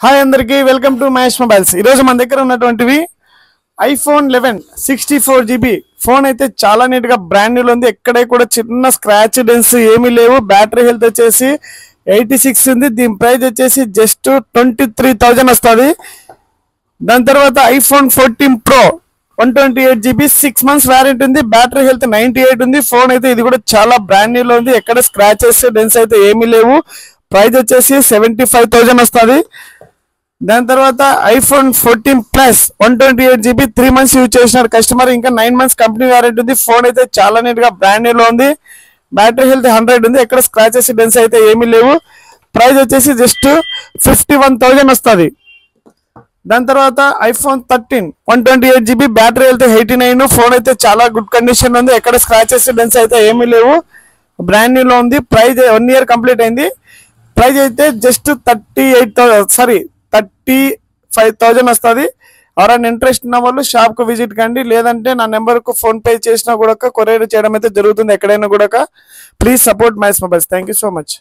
Hi అందరికీ welcome to Mahesh mobiles. ఈరోజు మన దగ్గర ఉన్నటువంటివి ఐఫోన్ 11 64GB ఫోన్ అయితే చాలా నీట్గా బ్రాండ్ న్యూలో ఉంది. ఎక్కడ కూడా చిన్న స్క్రాచ్ డెన్స్ ఏమీ లేవు. బ్యాటరీ హెల్త్ వచ్చేసి 86 ఉంది. దీని ప్రైస్ వచ్చేసి జస్ట్ 23,000 వస్తుంది. దాని తర్వాత iPhone 14 Pro 128GB 6 months warranty ఉంది. బ్యాటరీ హెల్త్ 98 ఉంది. ఫోన్ అయితే ఇది కూడా చాలా బ్రాండ్ న్యూలో ఉంది. ఎక్కడ స్క్రాచెస్ డెన్స్ అయితే ఏమీ లేవు. ప్రైస్ వచ్చేసి 75,000 వస్తుంది. దాని తర్వాత iPhone 14 Plus 128GB 3 months use చేసినారు కస్టమర్. ఇంకా 9 months కంపెనీ వారంటీ ఉంది. ఫోన్ అయితే చాలా నీట్ గా బ్రాండ్ న్యూలో ఉంది. బ్యాటరీ హెల్త్ 100 ఉంది. ఎక్కడ స్క్రాచెస్ డెన్స్ అయితే ఏమీ లేవు. ప్రైస్ వచ్చేసి జస్ట్ 51,000 వస్తుంది. దాని తర్వాత iPhone 13 128GB battery health 89. Phone అయితే చాలా గుడ్ కండిషన్ ఉంది. ఎక్కడ స్క్రాచెస్ డెన్స్ అయితే ఏమీ లేవు. బ్రాండ్ న్యూలో ఉంది. ప్రైస్ 1 year కంప్లీట్ అయింది. ప్రైస్ అయితే జస్ట్ 35,000 వస్తుంది. ఎవరైనా ఇంట్రెస్ట్ ఉన్న వాళ్ళు షాప్ కు విజిట్ కండి, లేదంటే నా నెంబర్ కు ఫోన్ పే చేసినా కూడా కొరియర్ చేయడం అయితే జరుగుతుంది ఎక్కడైనా కూడా. Please support Mahesh mobiles. Thank you so much.